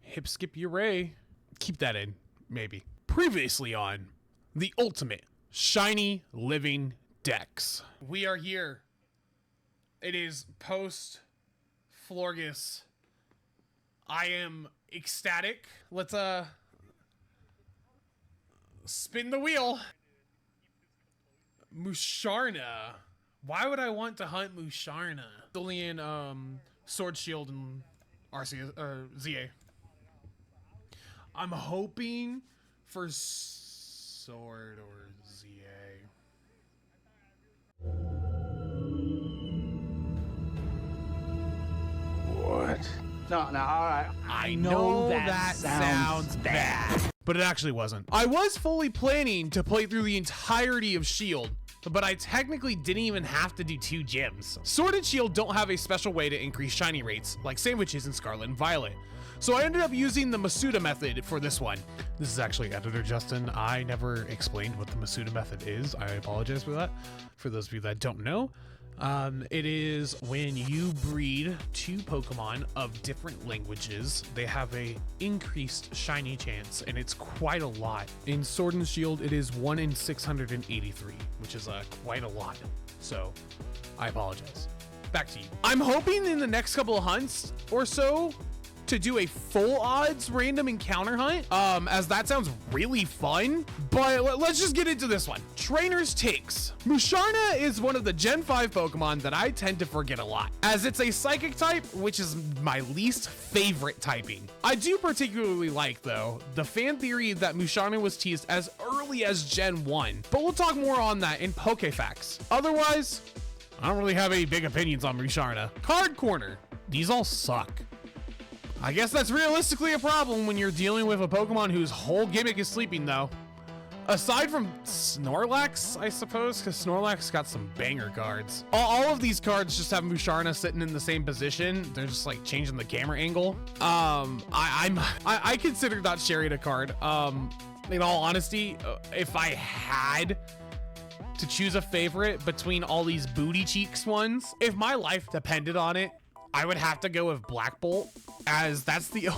Hip skip Uray. Keep that in, maybe. Previously on the ultimate Shiny Living Dex. We are here. It is post Florgus. I am ecstatic. Let's spin the wheel. Musharna. Why would I want to hunt Musharna? It's only in Sword Shield and Arceus or ZA. I'm hoping for Sword or ZA. What? No, all right. I know that sounds bad. But it actually wasn't. I was fully planning to play through the entirety of Shield, but I technically didn't even have to do 2 gyms. Sword and Shield don't have a special way to increase shiny rates, like sandwiches in Scarlet and Violet. So I ended up using the Masuda method for this one. This is actually Editor Justin. I never explained what the Masuda method is. I apologize for that. For those of you that don't know, it is when you breed 2 Pokemon of different languages, they have a increased shiny chance, and it's quite a lot. In Sword and Shield, it is 1 in 683, which is quite a lot. So I apologize. Back to you. I'm hoping in the next couple of hunts or so to do a full odds random encounter hunt, as that sounds really fun. But let's just get into this one. Trainer's takes. Musharna is one of the Gen 5 Pokemon that I tend to forget a lot, as it's a psychic type, which is my least favorite typing. I do particularly like, though, the fan theory that Musharna was teased as early as Gen 1, but we'll talk more on that in Pokefacts. Otherwise, I don't really have any big opinions on Musharna. Card Corner. These all suck. I guess that's realistically a problem when you're dealing with a Pokemon whose whole gimmick is sleeping, though. Aside from Snorlax, I suppose, because Snorlax got some banger cards. All of these cards just have Musharna sitting in the same position. They're just like changing the camera angle. I consider that Chariot a card. In all honesty, if I had to choose a favorite between all these booty cheeks ones, if my life depended on it, I would have to go with Black Bolt, as that's the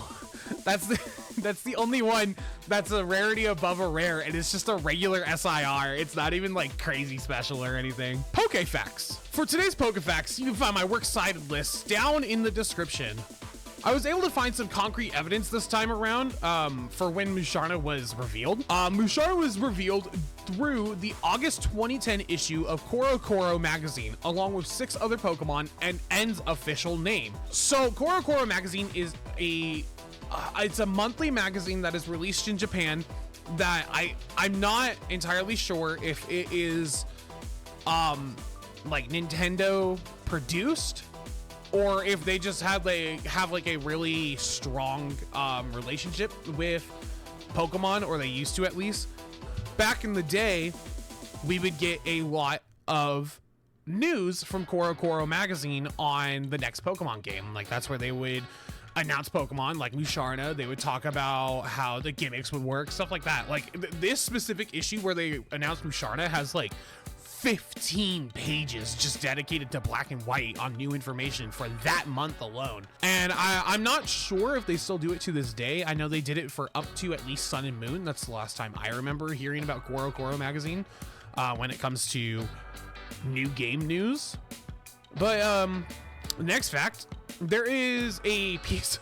only one that's a rarity above a rare, and it's just a regular SIR. It's not even like crazy special or anything. Pokefacts. For today's Pokefacts, you can find my works cited list down in the description. I was able to find some concrete evidence this time around for when Musharna was revealed. Musharna was revealed through the August 2010 issue of Koro magazine, along with 6 other Pokemon and N's official name. So Koro magazine is it's a monthly magazine that is released in Japan that I'm not entirely sure if it is like Nintendo produced, or if they just have like a really strong relationship with Pokemon, or they used to at least. Back in the day, we would get a lot of news from Koro magazine on the next Pokemon game. Like, that's where they would announce Pokemon, like Musharna. They would talk about how the gimmicks would work, stuff like that. Like, this specific issue where they announced Musharna has like 15 pages just dedicated to Black and White on new information for that month alone. And I'm not sure if they still do it to this day. I know they did it for up to at least Sun and Moon. That's the last time I remember hearing about Koro magazine when it comes to new game news. But next fact, there is a piece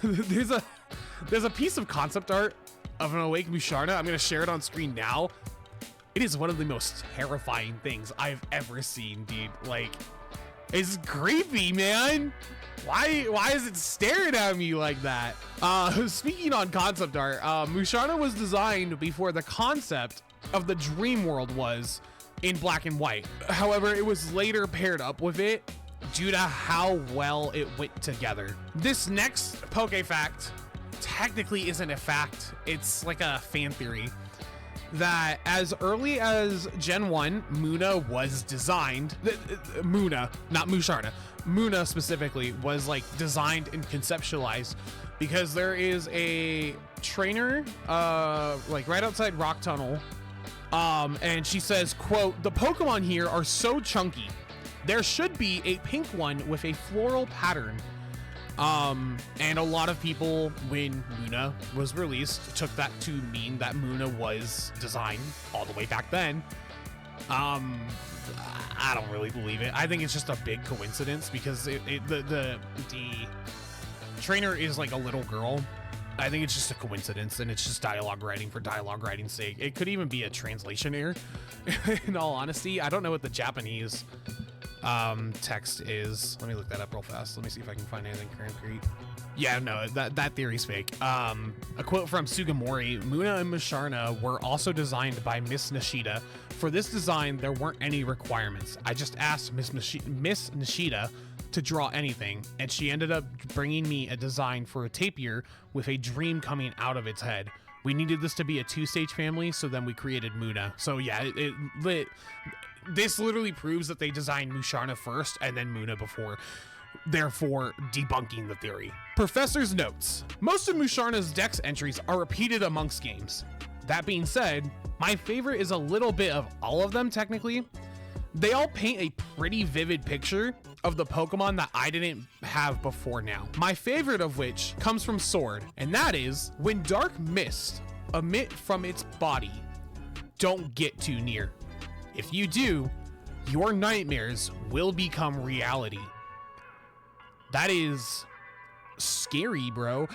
there's a piece of concept art of an awake Musharna. I'm gonna share it on screen now. It is one of the most terrifying things I've ever seen, dude. Like, it's creepy, man. Why is it staring at me like that? Speaking on concept art, Musharna was designed before the concept of the dream world was in Black and White. However, it was later paired up with it due to how well it went together. This next Pokefact technically isn't a fact. It's like a fan theory that as early as Gen 1, Munna was designed. Munna, not Musharna. Munna specifically was like designed and conceptualized because there is a trainer like right outside Rock Tunnel, and she says, quote, "The Pokemon here are so chunky. There should be a pink one with a floral pattern. And a lot of people, when Munna was released, took that to mean that Munna was designed all the way back then. I don't really believe it. I think it's just a big coincidence because the trainer is like a little girl. I think it's just a coincidence, and it's just dialogue writing for dialogue writing's sake. It could even be a translation error. In all honesty, I don't know what the Japanese text is. Let me look that up real fast. Let me see if I can find anything concrete. Yeah, no, that theory's fake. A quote from Sugimori: Munna and Musharna were also designed by Miss Nishida. For this design, there weren't any requirements. I just asked Miss Nishida to draw anything, and she ended up bringing me a design for a tapir with a dream coming out of its head. We needed this to be a 2-stage family, so then we created Munna. So yeah, this literally proves that they designed Musharna first and then Munna before, therefore debunking the theory. Professor's notes. Most of Musharna's Dex entries are repeated amongst games. That being said, my favorite is a little bit of all of them technically. They all paint a pretty vivid picture of the Pokemon that I didn't have before now. My favorite of which comes from Sword, and that is when dark mist emit from its body, don't get too near. If you do, your nightmares will become reality. That is scary, bro.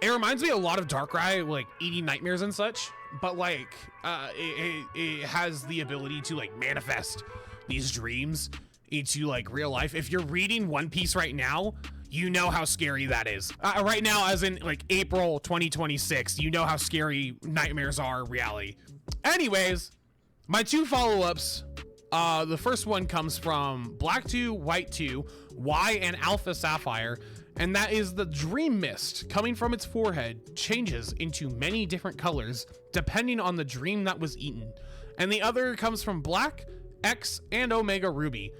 It reminds me a lot of Darkrai, like eating nightmares and such, but like it has the ability to like manifest these dreams into like real life. If you're reading One Piece right now, you know how scary that is. Right now, as in like April 2026, you know how scary nightmares are reality. Anyways, my two follow-ups. The first one comes from Black 2, White 2, Y, and Alpha Sapphire, and that is the dream mist coming from its forehead changes into many different colors depending on the dream that was eaten. And the other comes from Black, X, and Omega Ruby.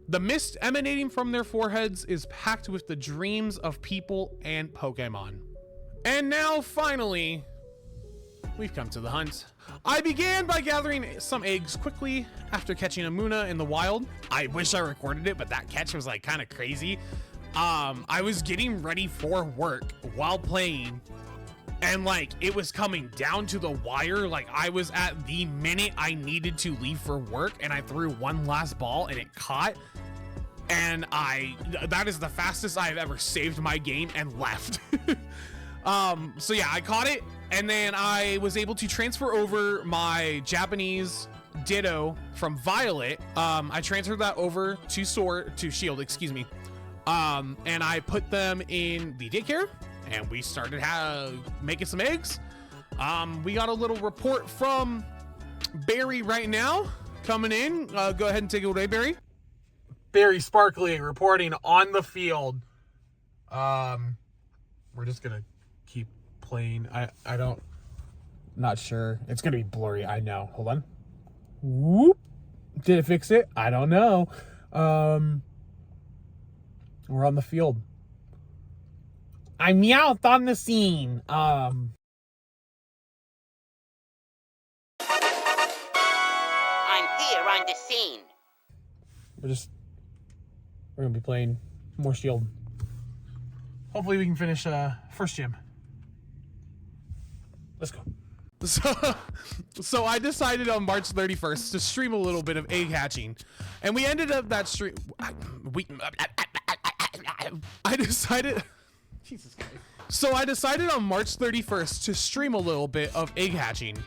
The mist emanating from their foreheads is packed with the dreams of people and Pokemon. And now, finally, we've come to the hunt. I began by gathering some eggs quickly after catching a Munna in the wild. I wish I recorded it, but that catch was like kind of crazy. I was getting ready for work while playing, and like it was coming down to the wire. Like I was at the minute I needed to leave for work, and I threw one last ball and it caught. And that is the fastest I've ever saved my game and left. So yeah, I caught it, and then I was able to transfer over my Japanese Ditto from Violet. I transferred that over to Shield, excuse me. And I put them in the daycare, and we started making some eggs. We got a little report from Barry right now coming in. Go ahead and take it away, Barry. Barry Sparkly reporting on the field. We're just gonna keep playing. Not sure. It's gonna be blurry, I know. Hold on. Whoop. Did it fix it? I don't know. We're on the field. I'm Meowth on the scene. I'm here on the scene. We're gonna be playing more Shield. Hopefully we can finish first gym. Let's go. So I decided on March 31st to stream a little bit of egg hatching, and we ended up that stream. Jesus Christ. So I decided on March 31st to stream a little bit of egg hatching.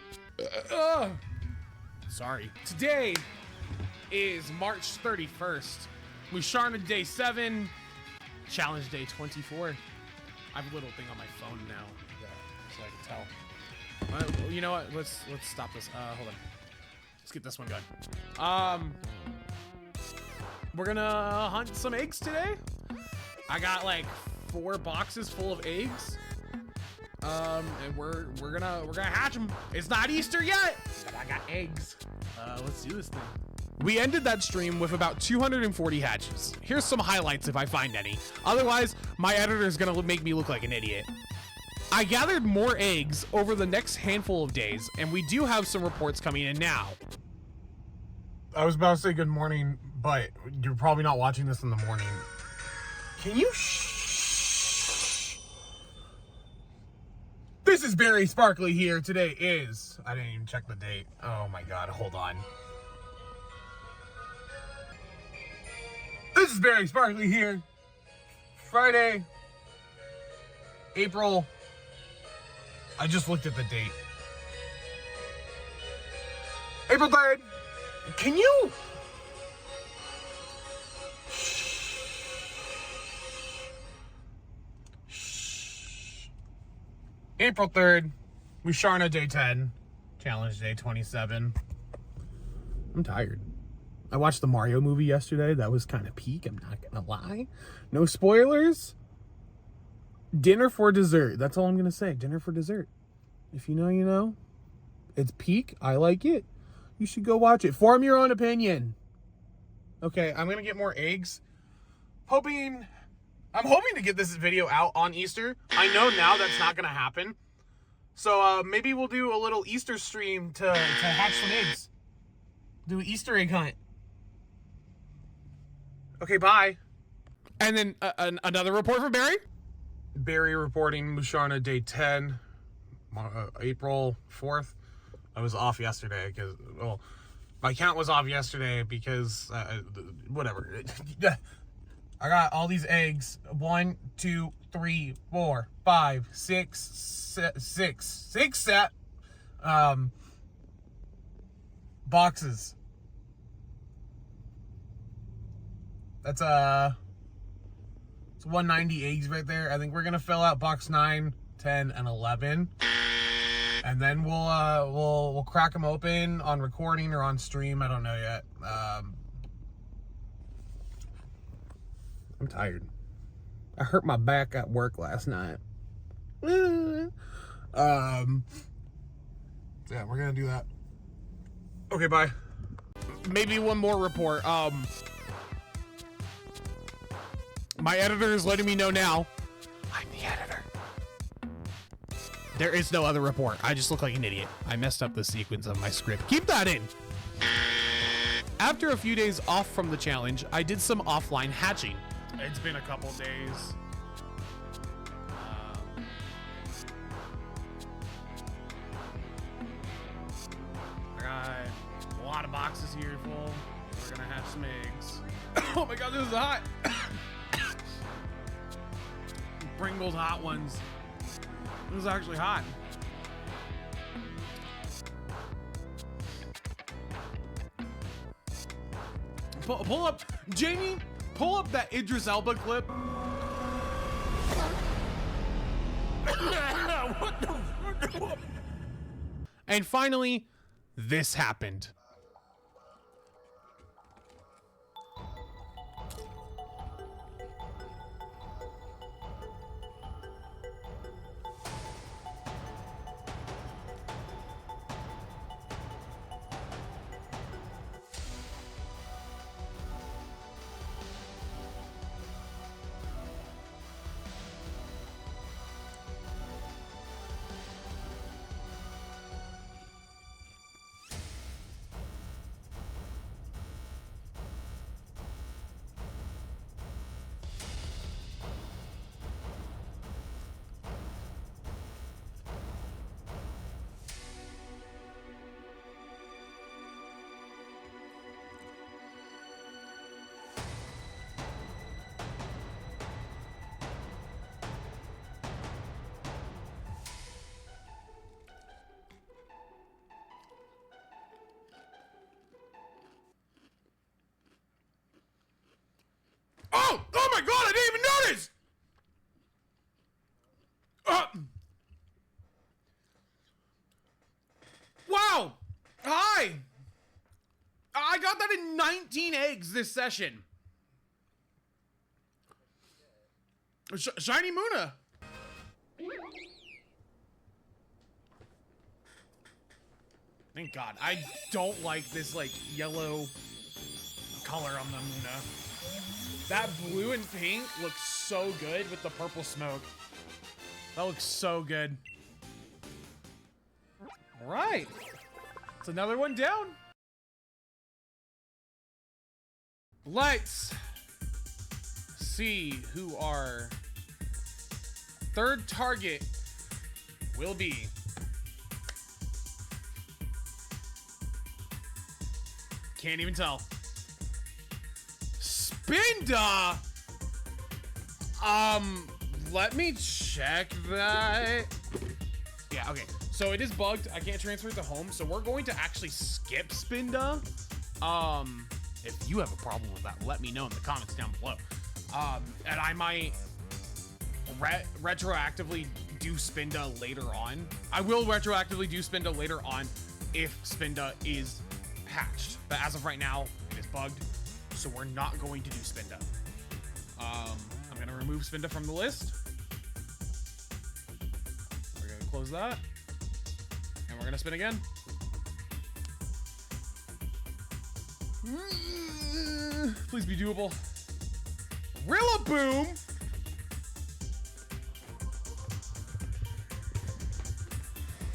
Sorry. Today is March 31st. Musharna Day 7, Challenge Day 24. I have a little thing on my phone now, so I can tell. You know what? Let's stop this. Hold on. Let's get this one going. We're gonna hunt some eggs today. I got like 4 boxes full of eggs. And we're gonna hatch them. It's not Easter yet, but I got eggs. Let's do this thing. We ended that stream with about 240 hatches. Here's some highlights if I find any. Otherwise, my editor is gonna make me look like an idiot. I gathered more eggs over the next handful of days, and we do have some reports coming in now. I was about to say good morning, but you're probably not watching this in the morning. Can you This is Barry Sparkly here. Today is... I didn't even check the date. Oh my god, hold on. This is Barry Sparkly here. Friday, April... I just looked at the date. April 3rd. Can you... April 3rd, Musharna Day 10, Challenge Day 27. I'm tired. I watched the Mario movie yesterday. That was kind of peak, I'm not gonna lie. No spoilers. Dinner for dessert. That's all I'm gonna say. Dinner for dessert. If you know, you know. It's peak. I like it. You should go watch it. Form your own opinion. Okay, I'm gonna get more eggs. I'm hoping to get this video out on Easter. I know now that's not going to happen. So maybe we'll do a little Easter stream to hatch some eggs. Do an Easter egg hunt. Okay, bye. And then another report for Barry? Barry reporting Musharna Day 10, April 4th. I was off yesterday because, well, my count was off yesterday because, whatever. I got all these eggs. 1, 2, 3, 4, 5, 6 set boxes. That's it's 190 eggs right there. I think we're gonna fill out box 9, 10, and 11, and then we'll crack them open on recording or on stream. I don't know yet. I'm tired. I hurt my back at work last night. Yeah, we're gonna do that. Okay, bye. Maybe one more report. My editor is letting me know now. I'm the editor. There is no other report. I just look like an idiot. I messed up the sequence of my script. Keep that in. After a few days off from the challenge, I did some offline hatching. It's been a couple days. I got a lot of boxes here full. We're gonna have some eggs. Oh my god, this is hot. Pringles hot ones. This is actually hot. Pull up, Jamie. Pull up that Idris Elba clip. What the? And finally, this happened. Oh my god, I didn't even notice! Wow! Hi! I got that in 19 eggs this session. Shiny Munna. Thank God. I don't like this like yellow color on the Munna. That blue and pink looks so good with the purple smoke. That looks so good. All right. It's another one down. Let's see who our third target will be can't even tell. Spinda. Let me check that. Yeah, okay. So it is bugged. I can't transfer it to home, so we're going to actually skip Spinda. If you have a problem with that, let me know in the comments down below. And I might retroactively do Spinda later on. I will retroactively do Spinda later on if Spinda is hatched. But as of right now, it is bugged, so we're not going to do Spinda. I'm gonna remove Spinda from the list. We're gonna close that, and we're gonna spin again. Please be doable. Rillaboom.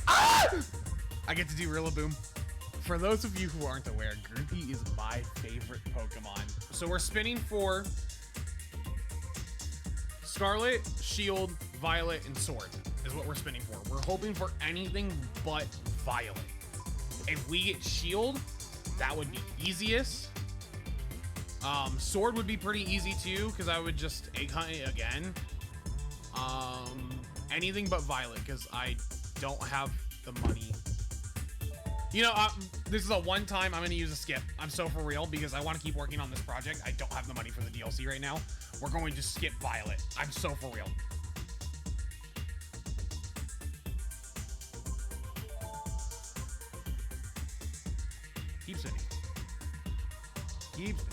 Ah! I get to do Rillaboom. For those of you who aren't aware, Groupie is my favorite Pokemon. So we're spinning for Scarlet, Shield, Violet, and Sword is what we're spinning for. We're hoping for anything but Violet. If we get Shield, that would be easiest. Sword would be pretty easy too, because I would just egg hunt it again. Anything but Violet, because I don't have the money. You know, this is a one time I'm going to use a skip. I'm so for real, because I want to keep working on this project. I don't have the money for the DLC right now. We're going to skip Violet. I'm so for real. Keep spinning. Keep spinning.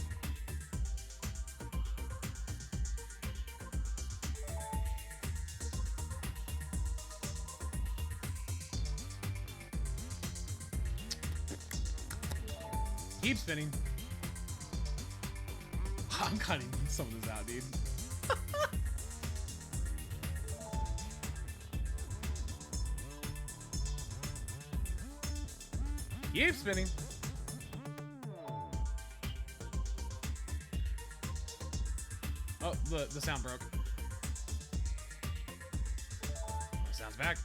Keep spinning. I'm cutting some of this out, dude. Keep spinning. Oh, the sound broke. Sound's back.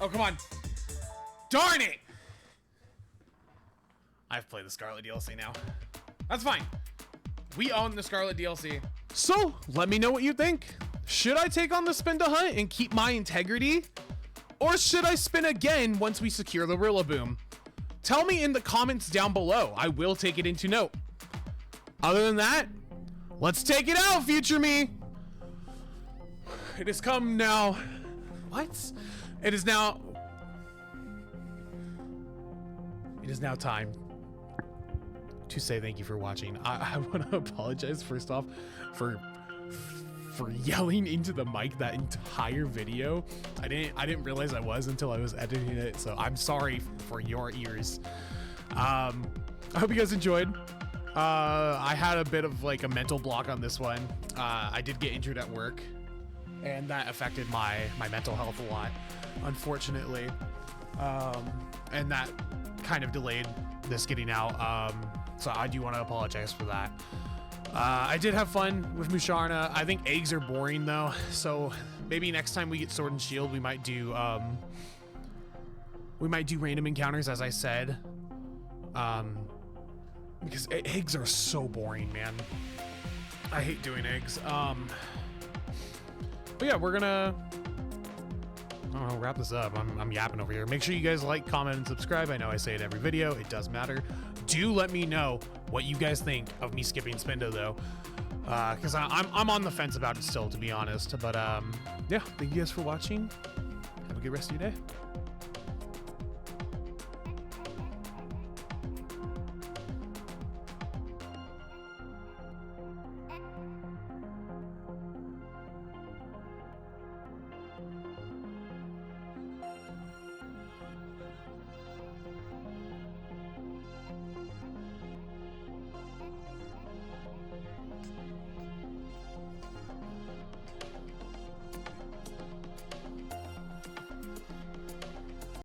Oh, come on. Darn it! I've played the Scarlet DLC now. That's fine. We own the Scarlet DLC. So, let me know what you think. Should I take on the Spinda hunt and keep my integrity? Or should I spin again once we secure the Rillaboom? Tell me in the comments down below. I will take it into note. Other than that, let's take it out, future me. It has come now. What? It is now time to say thank you for watching. I want to apologize first off for yelling into the mic that entire video. I didn't realize I was until I was editing it, so I'm sorry for your ears. I hope you guys enjoyed. I had a bit of like a mental block on this one. I did get injured at work, and that affected my mental health a lot, unfortunately, and that kind of delayed this getting out. So I do want to apologize for that. I did have fun with Musharna. I think eggs are boring though, so maybe next time we get Sword and Shield, we might do random encounters, as I said, because eggs are so boring, man. I hate doing eggs. But yeah, we're gonna, I don't know, wrap this up. I'm yapping over here. Make sure you guys like, comment, and subscribe. I know I say it every video. It does matter. Do let me know what you guys think of me skipping Spinda though, because I'm on the fence about it still, to be honest. But yeah, thank you guys for watching. Have a good rest of your day.